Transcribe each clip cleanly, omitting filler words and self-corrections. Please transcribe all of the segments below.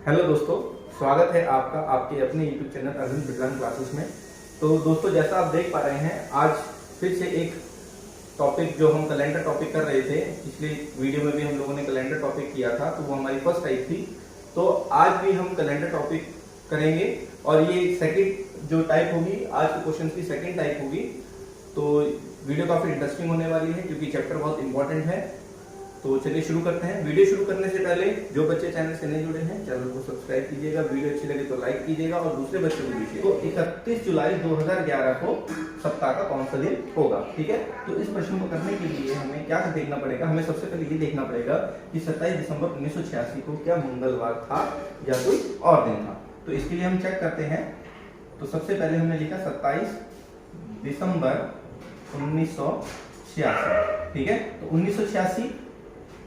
Hello दोस्तों, स्वागत है आपका आपके अपने यूट्यूब चैनल अरविंद विज्ञान क्लासेस में। तो दोस्तों, जैसा आप देख पा रहे हैं, आज फिर से एक टॉपिक जो हम कैलेंडर टॉपिक कर रहे थे, पिछले वीडियो में भी हम लोगों ने कैलेंडर टॉपिक किया था, तो वो हमारी फर्स्ट टाइप थी। तो आज भी हम कैलेंडर टॉपिक करेंगे और ये सेकंड जो टाइप होगी, आज के क्वेश्चन की सेकंड टाइप होगी। तो वीडियो काफी इंटरेस्टिंग होने वाली है क्योंकि चैप्टर बहुत इंपॉर्टेंट है। तो चलिए शुरू करते हैं। वीडियो शुरू करने से पहले जो बच्चे चैनल से नहीं जुड़े हैं, चैनल को सब्सक्राइब कीजिएगा, वीडियो अच्छी लगे तो लाइक कीजिएगा और दूसरे बच्चों को दीजिए। तो 31 जुलाई 2011 को सप्ताह का कौन सा दिन होगा, ठीक है। तो इस प्रश्न को करने के लिए हमें क्या देखना पड़ेगा, हमें सबसे पहले ये देखना पड़ेगा कि 27 दिसंबर 1986 को क्या मंगलवार था या कोई और दिन था। तो इसके लिए हम चेक करते हैं। तो सबसे पहले हमने लिखा 27 दिसंबर 1986, ठीक है। तो 1986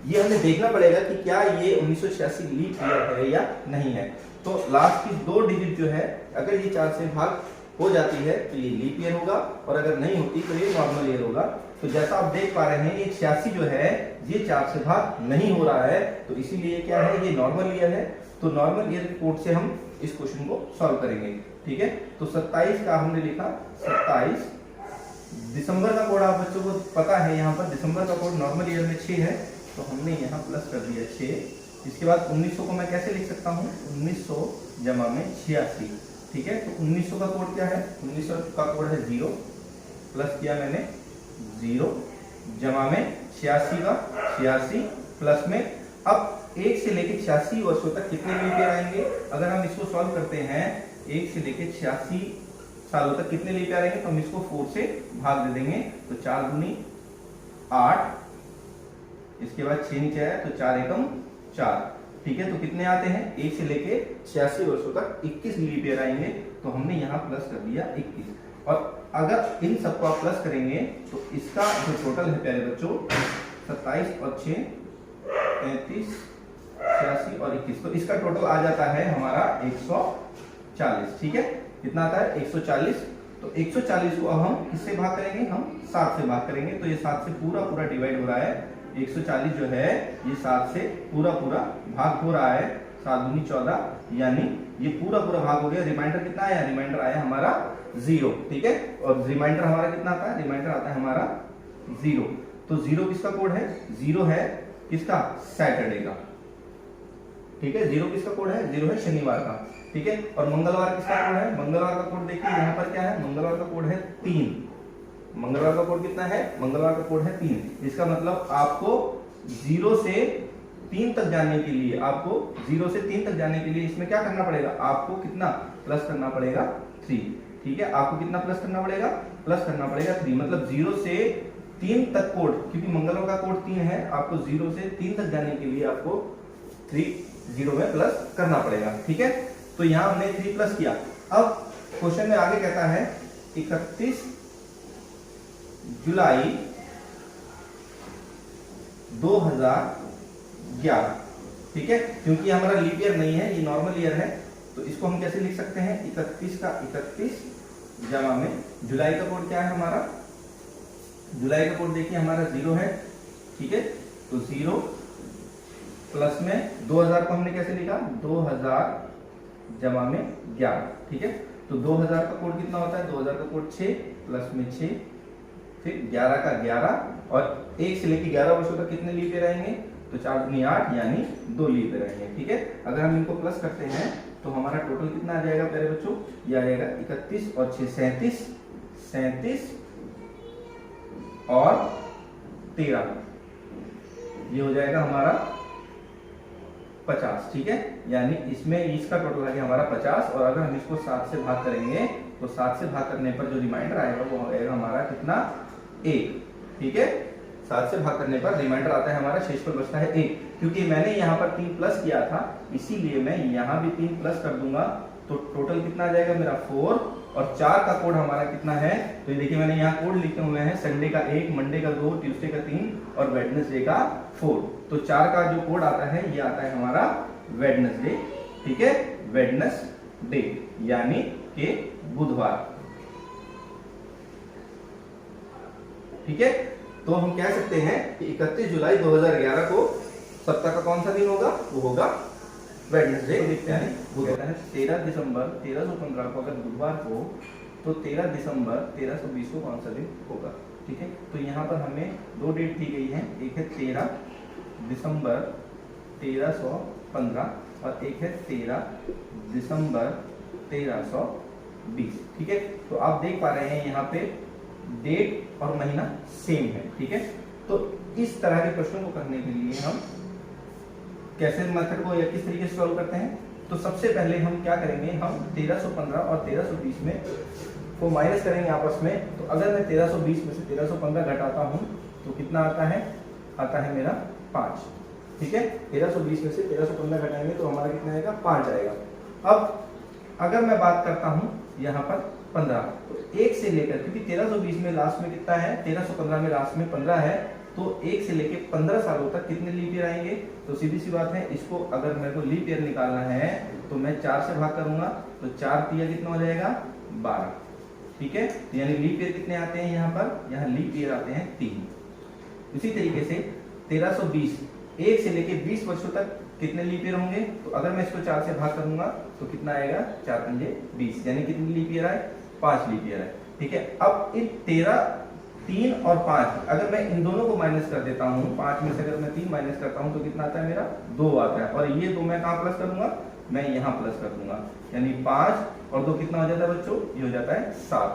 ये हमें देखना पड़ेगा कि क्या ये 1986 लीप ईयर है या नहीं है। तो लास्ट की 2 डिजिट जो है, अगर ये 4 से भाग हो जाती है तो ये लीप ईयर होगा, और अगर नहीं होती तो ये नॉर्मल ईयर होगा। तो जैसा आप देख पा रहे हैं, ये 86 जो है ये 4 से भाग नहीं हो रहा है, तो इसीलिए क्या है, ये नॉर्मल ईयर है। तो नॉर्मल ईयर कोड से हम इस क्वेश्चन को सॉल्व करेंगे, ठीक है। तो 27 का हमने लिखा 27 दिसंबर का कोड आप बच्चों को पता है, यहाँ पर दिसंबर का कोड नॉर्मल ईयर में 6 है, तो हमने यहाँ प्लस कर दिया 6। इसके बाद 1900 को मैं कैसे लिख सकता हूँ, 1900 जमा में 86, ठीक है। तो 1900 का कोड क्या है, 1900 का कोड है 0, प्लस किया मैंने 0 जमा में 86 का 86 प्लस में। अब 1 से लेके 86 वर्षों तक कितने लीप ईयर आएंगे, अगर हम इसको सॉल्व करते हैं 1 से लेके 86 सालों तक कितने लीप ईयर आएंगे, तो हम इसको 4 से भाग दे देंगे। तो 4 दूनी 8, इसके बाद 6 नीचे आया तो 4 एकम 4, ठीक है। तो कितने आते हैं, 1 से लेके 86 वर्षों तक 21 लीप ईयर आएंगे, तो हमने यहाँ प्लस कर दिया 21। और अगर इन सबको आप प्लस करेंगे तो इसका जो टोटल है प्यारे बच्चों, 27 और 6 33, 86 और 21, तो इसका टोटल आ जाता है हमारा 140, ठीक है। कितना आता है, 140। तो 140 को हम किससे भाग करेंगे, हम 7 से भाग करेंगे। तो ये 7 से पूरा पूरा डिवाइड हो रहा है, 140 जो है ये 7 से पूरा पूरा भाग हो रहा है, 7 दूनी 14, यानी ये पूरा पूरा भाग हो गया। रिमाइंडर कितना आया, रिमाइंडर आया हमारा 0, ठीक है। और रिमाइंडर हमारा कितना आता है, रिमाइंडर आता है हमारा 0। तो 0 किसका कोड है, 0 है किसका, सैटरडे का, ठीक है। 0 किसका कोड है, 0 है शनिवार का, ठीक है। और मंगलवार किसका कोड है, मंगलवार का कोड देखिए यहाँ पर क्या है, मंगलवार का कोड है 3। मंगलवार का कोड कितना है, मंगलवार का कोड है 3। इसका मतलब आपको 0 से 3 तक जाने के लिए, आपको 0 से 3 तक जाने के लिए इसमें क्या करना पड़ेगा, आपको कितना प्लस करना पड़ेगा 3, ठीक है। आपको कितना प्लस करना पड़ेगा, प्लस करना पड़ेगा 3। मतलब 0 से 3 तक कोड, क्योंकि मंगलवार का कोड 3 है, आपको 0 से 3 तक जाने के लिए आपको 3 0 में प्लस करना पड़ेगा, ठीक है। तो यहां हमने 3 प्लस किया। अब क्वेश्चन में आगे कहता है 31 जुलाई 2011, ठीक है। क्योंकि हमारा लीप ईयर नहीं है, ये नॉर्मल ईयर है, तो इसको हम कैसे लिख सकते हैं, 31 का 31 जमा में जुलाई का कोड क्या है हमारा, जुलाई का कोड देखिए हमारा 0 है, ठीक है। तो 0 प्लस में 2000 को हमने कैसे लिखा, 2000 जमा में 11, ठीक है। तो 2000 का कोड कितना होता है, 2000 का कोड 6 प्लस में 6, फिर 11 का 11, और 1 से लेकर 11 वर्षों तक कितने लीप ईयर आएंगे, तो 4 दूनी 8, यानी 2 लीप ईयर आएंगे, ठीक है। अगर हम इनको प्लस करते हैं तो हमारा टोटल कितना आ जाएगा प्यारे बच्चों, ये आ जाएगा 31 और 6 37, 37 और 13, ये हो जाएगा हमारा 50, ठीक है। यानी इसमें इसका टोटल आ गया हमारा 50। और अगर हम इसको 7 से भाग करेंगे तो 7 से भाग करने पर जो रिमाइंडर आएगा वो आएगा हमारा कितना, 1, ठीक है। 7 से भाग करने पर रिमाइंडर आता है हमारा, शेष पर बचता है 1। क्योंकि मैंने यहाँ पर 3 प्लस किया था, इसीलिए मैं यहाँ भी 3 प्लस कर दूंगा, तो टोटल कितना आ जाएगा मेरा 4। और 4 का कोड हमारा कितना है, तो ये देखिए मैंने यहाँ कोड लिखे हुए हैं, संडे का 1, मंडे का 2, ट्यूसडे का 3 और वेडनेसडे का 4। तो 4 का जो कोड आता है ये आता है हमारा वेडनेसडे, ठीक है, वेडनेसडे यानी कि बुधवार, ठीक है। तो हम कह सकते हैं कि 31 जुलाई 2011 को सप्ताह का कौन सा दिन होगा, वो होगा वेडनेसडे देखते हैं। वो कहता है 13 दिसंबर 1315 को अगर बुधवार को, तो 13 दिसंबर 1320 को कौन सा दिन होगा। ठीक है, तो यहाँ पर हमें दो डेट दी गई है, एक है 13 दिसंबर 1315 और एक है 13 दिसंबर 1320। ठीक है, तो आप देख पा रहे हैं यहाँ पे डेट और महीना सेम है। ठीक है, तो इस तरह के प्रश्नों को करने के लिए हम कैसे मेथड को या किस तरीके से सॉल्व करते हैं। तो सबसे पहले हम क्या करेंगे, हम 1315 और 1320 में को माइनस करेंगे आपस में। तो अगर मैं 1320 में से 1315 घटाता हूं तो कितना आता है, आता है मेरा 5। ठीक है, 1320 में से 1315 घटाएंगे तो हमारा कितना आएगा, 5 आएगा। अब अगर मैं बात करता हूं यहाँ पर 15, तो 1 से लेकर, क्योंकि 1320 में लास्ट में कितना है, 1315 में लास्ट में 15 है, तो 1 से लेकर 15 सालों तक कितने लीप ईयर आएंगे। तो सीधी सी बात है, इसको अगर मेरे को लीप ईयर निकालना है तो मैं 4 से भाग करूंगा, तो 4 तिया कितना हो जाएगा, 12। ठीक है, यानी लीप ईयर कितने आते हैं यहाँ पर, यहाँ लीप ईयर आते हैं 3। इसी तरीके से 1320, 1 से लेकर 20 वर्षों तक कितने लीप ईयर होंगे। तो अगर मैं इसको 4 से भाग करूंगा तो कितना आएगा, 4 पंजे 20, यानी कितनी लीप ईयर आए, 5 लीप ईयर है। ठीक है, अब इन 13, 3 और 5 अगर मैं इन दोनों को माइनस कर देता हूँ, 5 में से अगर मैं 3 माइनस करता हूँ तो कितना आता है मेरा, 2 आता है। और ये 2 मैं कहाँ प्लस करूंगा, मैं यहाँ प्लस कर दूंगा, यानी 5 और 2 कितना हो जाता है बच्चों, ये हो जाता है 7।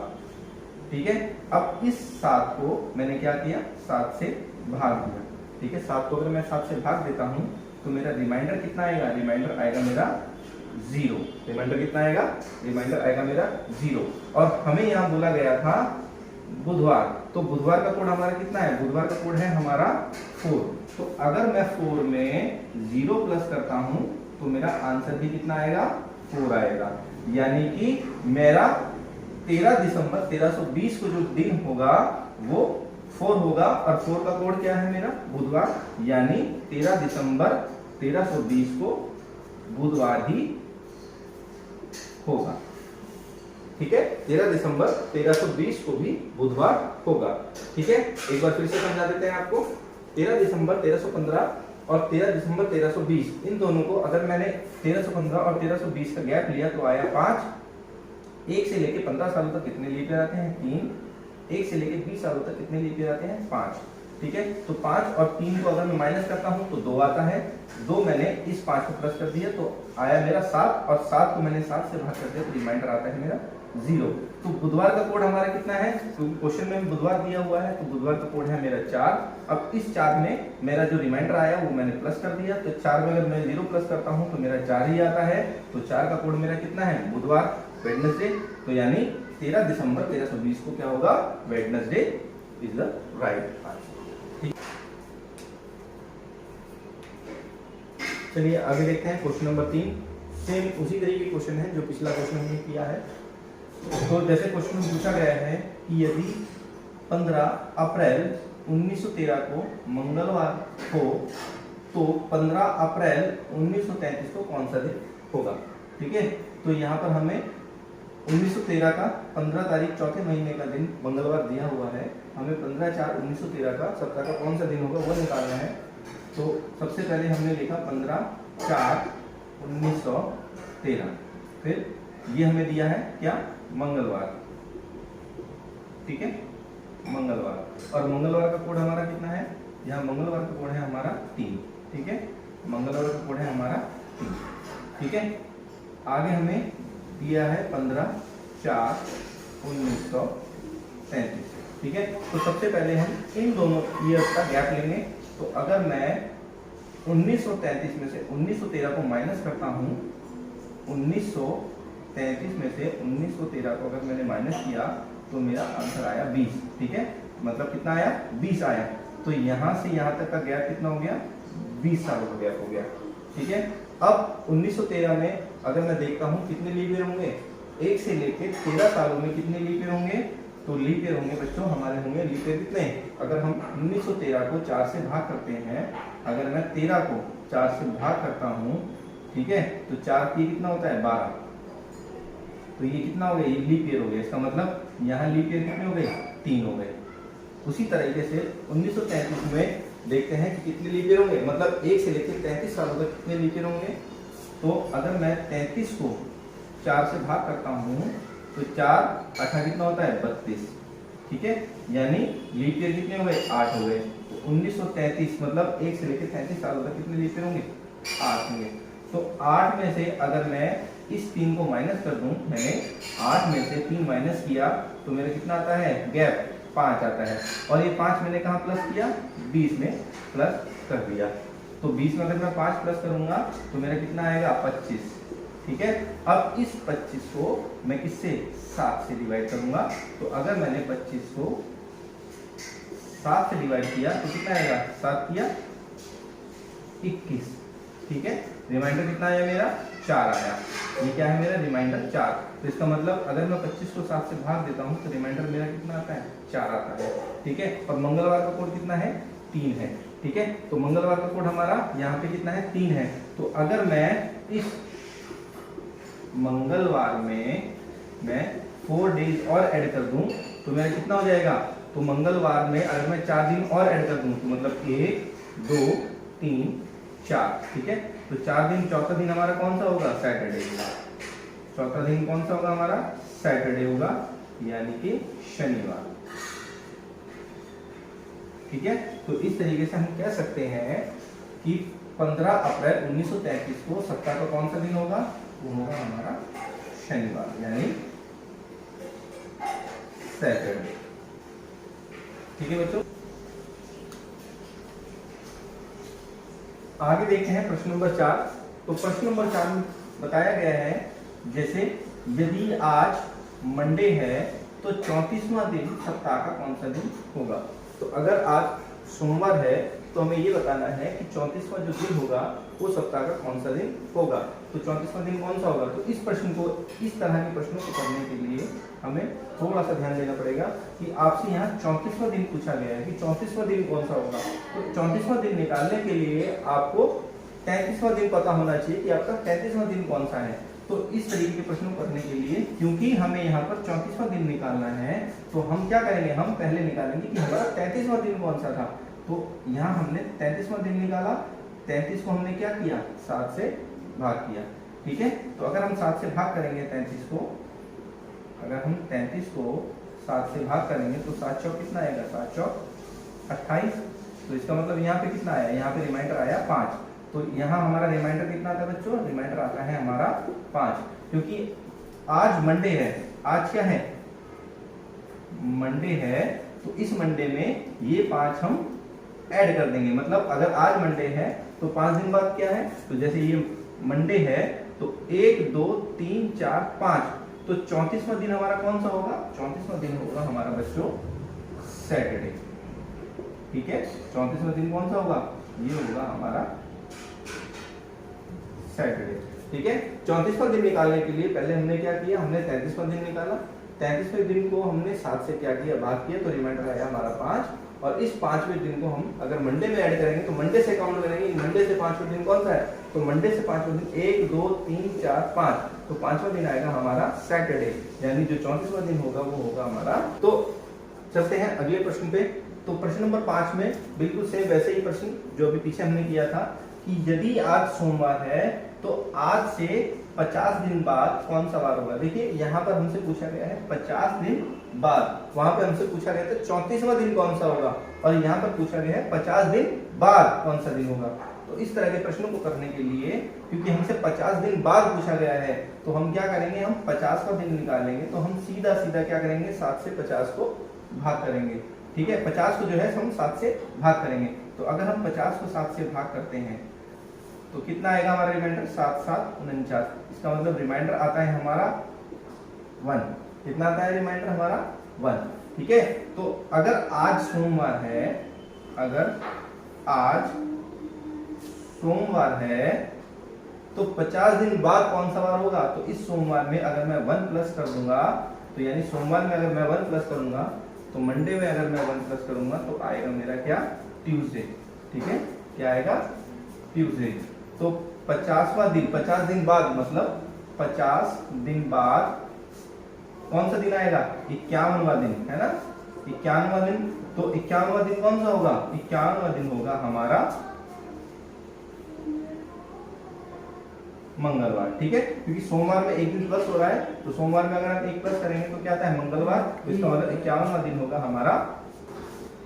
ठीक है, अब इस 7 को मैंने क्या किया, 7 से भाग दिया। ठीक है, 7 को अगर मैं 7 से भाग देता हूँ तो मेरा रिमाइंडर कितना आएगा, रिमाइंडर आएगा मेरा 0। रिमाइंडर कितना आएगा, रिमाइंडर आएगा मेरा 0। और हमें यहाँ बोला गया था बुधवार, तो बुधवार का कोड हमारा कितना है, बुधवार का कोड है हमारा 4। तो अगर मैं 4 में 0 प्लस करता हूं तो मेरा आंसर भी कितना आएगा, 4 आएगा। यानी कि मेरा 13 दिसंबर 1320 को जो दिन होगा वो 4 होगा, और 4 का कोड क्या है मेरा, बुधवार, यानी 13 दिसंबर 1320 को बुधवार ही होगा। ठीक है, 13 दिसंबर 1320 को भी बुधवार होगा। ठीक है, एक बार फिर से समझा देते हैं आपको। 13 दिसंबर 1315 और 13 दिसंबर 1320, इन दोनों को अगर मैंने 1315 और 1320 का गैप लिया तो आया 5। 1 से लेके 15 सालों तक कितने लीप ईयर आते हैं, 3। 1 से लेके 20 सालों तक कितने लीप ईयर आते हैं, 5। ठीक है, तो 5 और 3 को अगर मैं माइनस करता हूं तो 2 आता है। 2 मैंने इस 5 को प्लस कर दिया तो आया मेरा 7, और 7 को मैंने 7 से भाग कर दिया तो रिमाइंडर आता है मेरा 0। तो बुधवार का कोड हमारा कितना है, क्योंकि क्वेश्चन में बुधवार दिया हुआ है, तो बुधवार का कोड है मेरा 4। अब इस 4 में मेरा जो रिमाइंडर आया वो मैंने प्लस कर दिया, तो 4 में अगर मैं 0 प्लस करता हूं तो मेरा 4 ही आता है। तो 4 का कोड मेरा कितना है, बुधवार, वेडनेसडे। तो यानी 13 दिसंबर 1320 को क्या होगा, Wednesday is the right answer. चलिए आगे देखते हैं क्वेश्चन नंबर 3। सेम उसी तरीके के क्वेश्चन है जो पिछला क्वेश्चन हमने किया है। तो जैसे क्वेश्चन में पूछा गया है कि यदि 15 अप्रैल 1913 को मंगलवार हो तो 15 अप्रैल 1933 को कौन सा दिन होगा। ठीक है, तो यहाँ पर हमें 1913 का 15 तारीख चौथे महीने का दिन मंगलवार दिया हुआ है। हमें 15/4/1913 का सप्ताह का कौन सा दिन होगा वो निकालना है। तो सबसे पहले हमने लिखा 15/4/1913, फिर ये हमें दिया है क्या, मंगलवार। ठीक है, मंगलवार, और मंगलवार का कोड हमारा कितना है, यहाँ मंगलवार का कोड है हमारा 3। ठीक है, मंगलवार का कोड है हमारा 3। ठीक है, आगे हमें दिया है 15/4/1933। ठीक है, तो सबसे पहले हम इन दोनों ईयर्स का गैप लेंगे। तो अगर मैं 1933 में से 1913 को माइनस करता हूं, 1933 में से 1913 को अगर मैंने माइनस किया तो मेरा आंसर आया 20। ठीक है, मतलब कितना आया, 20 आया। तो यहां से यहां तक का गैप कितना हो गया, 20 सालों का गैप हो गया। ठीक है, अब 1913 में अगर मैं देखता हूं कितने लीप ईयर होंगे, 1 से लेकर 13 सालों में कितने लीप ईयर होंगे, तो लीप ईयर होंगे बच्चों हमारे होंगे लीप ईयर कितने, अगर हम 1913 को 4 से भाग करते हैं, अगर मैं 13 को 4 से भाग करता हूं, ठीक है, तो 4 की कितना होता है, 12। तो ये कितना हो गया, ये लीप ईयर हो गया। इसका मतलब यहाँ लीप ईयर कितने हो गए, 3 हो गए। उसी तरीके से 1933 में देखते हैं कि कितने लीप ईयर होंगे, मतलब 1 से लेकर 33 सालों तक कितने लीप ईयर होंगे। तो तो अगर मैं 33 को 4 से भाग करता हूँ तो 4 8 कितना होता है 32, ठीक है, यानी लीप ईयर कितने हो गए 8 हो गए। तो 1933 मतलब 1 से लेकर 33 साल तक कितने लीप ईयर होंगे 8 होंगे। तो 8 में से अगर मैं इस 3 को माइनस कर दूं, मैंने 8 में से 3 माइनस किया तो मेरा कितना आता है गैप 5 आता है, और ये 5 मैंने कहाँ प्लस किया 20 में प्लस कर दिया। तो 20 में अगर मैं 5 प्लस करूंगा तो मेरा कितना आएगा 25, ठीक है। अब इस 25 को मैं किससे 7 से डिवाइड करूंगा, तो अगर मैंने 25 को 7 से डिवाइड किया तो कितना आएगा 7 किया 21, ठीक है। रिमाइंडर कितना आया मेरा 4 आया, ये क्या है मेरा रिमाइंडर 4। तो इसका मतलब अगर मैं 25 को 7 से भाग देता हूँ तो रिमाइंडर मेरा कितना आता है 4 आता है, ठीक है। और मंगलवार का कोड कितना है 3 है, ठीक है। तो मंगलवार का कोड हमारा यहाँ पे कितना है 3 है। तो अगर मैं इस मंगलवार में मैं 4 डेज और ऐड कर दूं तो मेरा कितना हो जाएगा, तो मंगलवार में अगर मैं 4 दिन और ऐड कर दूं तो मतलब 1 2 3 4, ठीक है। तो 4 दिन, चौथा दिन हमारा कौन सा होगा सैटरडे होगा, चौथा दिन कौन सा होगा हमारा सैटरडे होगा, यानी कि शनिवार, ठीक है। तो इस तरीके से हम कह सकते हैं कि 15 अप्रैल 1933 को सप्ताह का कौन सा दिन होगा, वो होगा हमारा शनिवार, यानी सैटरडे, ठीक है बच्चों। आगे देखते हैं प्रश्न नंबर 4। तो प्रश्न नंबर 4 में बताया गया है जैसे यदि आज मंडे है तो 34वां दिन सप्ताह का कौन सा दिन होगा। तो अगर आज सोमवार है तो हमें ये बताना है कि 34वां जो दिन होगा वो सप्ताह का कौन सा दिन होगा। तो 34वां दिन कौन सा होगा, तो इस प्रश्न को, इस तरह के प्रश्नों को करने के लिए हमें थोड़ा सा ध्यान देना पड़ेगा कि आपसे यहाँ 34वां दिन पूछा गया है कि 34वां दिन कौन सा होगा। तो 34वां दिन निकालने के लिए आपको 33वां दिन पता होना चाहिए कि आपका 33वां दिन कौन सा है। तो इस तरीके के प्रश्नों को करने के लिए, क्योंकि हमें यहाँ पर 34वां दिन निकालना है, तो हम क्या करेंगे, हम पहले निकालेंगे कि हमारा 33वां दिन कौन सा था। तो यहाँ हमने 33वां दिन निकाला, 33 को हमने क्या किया 7 से भाग किया, ठीक है। तो अगर हम 7 से भाग करेंगे 33 को, अगर हम 33 को 7 से भाग करेंगे तो 7 चौक कितना आएगा, 7 चौक 28। तो इसका मतलब यहाँ पे कितना आया, यहाँ पे रिमाइंडर आया 5। तो यहाँ हमारा रिमाइंडर कितना आता है बच्चों, रिमाइंडर आता है हमारा 5, क्योंकि आज मंडे है, आज क्या है मंडे है, तो इस मंडे में ये 5 हम ऐड कर देंगे। मतलब अगर आज मंडे है तो 5 दिन बाद क्या है, तो जैसे ये मंडे है तो 1 2 3 4 5, तो 34वां दिन हमारा कौन सा होगा, 34वां दिन होगा हमारा बच्चों सैटरडे, ठीक है। 34वां दिन कौन सा होगा, ये होगा हमारा सैटरडे, ठीक है। 34वां दिन निकालने के लिए पहले हमने क्या किया, हमने 33वां दिन निकाला, 33वें दिन को हमने 7 से क्या किया भाग किया, तो रिमाइंडर आया हमारा 5। और इस 5वें दिन को हम अगर मंडे में ऐड करेंगे तो मंडे से काउंट करेंगे, मंडे से 5वां दिन कौन सा है, तो मंडे से 5वां दिन 1 2 3 4 5, तो 5वां दिन आएगा हमारा सैटरडे, यानी जो 34वां दिन होगा वो होगा हमारा। तो चलते हैं अगले प्रश्न पे। तो प्रश्न नंबर 5 में बिल्कुल सेम वैसे ही प्रश्न जो अभी पीछे हमने किया था कि यदि आज सोमवार है तो आज से 50 दिन बाद कौन सा वार होगा। देखिए यहाँ पर हमसे पूछा गया है 50 दिन बाद, वहां पे हमसे पूछा गया था 34वां दिन कौन सा होगा, और यहाँ पर पूछा गया है 50 दिन बाद कौन सा दिन होगा। तो इस तरह के प्रश्नों को करने के लिए, क्योंकि हमसे 50 दिन बाद पूछा गया है, तो हम क्या करेंगे, हम 50वां दिन निकालेंगे। तो हम सीधा सीधा क्या करेंगे, 7 से 50 को भाग करेंगे, ठीक है। 50 को जो है हम 7 से भाग करेंगे। तो अगर हम 50 को 7 से भाग करते हैं तो कितना आएगा हमारा रिमाइंडर, 7 7 49। इसका मतलब रिमाइंडर आता है हमारा 1। कितना आता है रिमाइंडर हमारा 1, ठीक है। तो अगर आज सोमवार है, अगर आज सोमवार है तो 50 दिन बाद कौन सा वार होगा, तो इस सोमवार में अगर मैं 1 प्लस कर दूंगा, तो यानी सोमवार में अगर मैं 1 प्लस करूंगा तो मंडे में अगर मैं 1 प्लस करूंगा तो आएगा मेरा क्या, ट्यूसडे, ठीक है। क्या आएगा, ट्यूसडे। तो 50वां दिन, 50 दिन बाद मतलब 50 दिन बाद कौन सा दिन आएगा, 51वां दिन, है ना, 51वां दिन। तो 51वां दिन कौन सा होगा, 51वां दिन होगा हमारा मंगलवार, ठीक है, क्योंकि सोमवार में एक दिन प्लस हो रहा है, तो सोमवार में अगर हम एक प्लस करेंगे तो क्या आता है मंगलवार, तो इसका मतलब 51वां दिन होगा हमारा।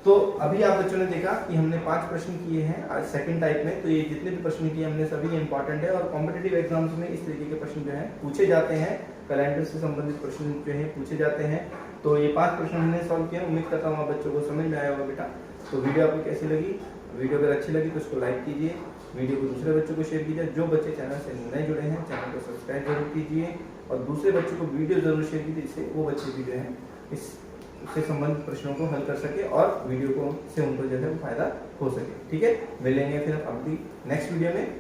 तो अभी आप बच्चों ने देखा कि हमने 5 प्रश्न किए हैं आज सेकंड टाइप में, तो ये जितने भी प्रश्न किए हमने सभी इंपॉर्टेंट है और कॉम्पिटिटिव एग्जाम्स में इस तरीके के प्रश्न जो है पूछे जाते हैं, कैलेंडर से संबंधित प्रश्न जो है पूछे जाते हैं। तो ये 5 प्रश्न हमने सॉल्व किया, उम्मीद करता हूँ आप बच्चों को समझ में आया होगा बेटा। तो वीडियो आपको कैसी लगी? वीडियो अगर अच्छी लगी तो उसको लाइक कीजिए, वीडियो को दूसरे बच्चों को शेयर कीजिए, जो बच्चे चैनल से नए जुड़े हैं चैनल को सब्सक्राइब जरूर कीजिए और दूसरे बच्चों को वीडियो जरूर शेयर कीजिए, जिससे वो बच्चे भी जो है इससे संबंधित प्रश्नों को हल कर सके और वीडियो को से उनको जो है फायदा हो सके। ठीक है, मिलेंगे फिर अगली नेक्स्ट वीडियो में।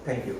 Thank you.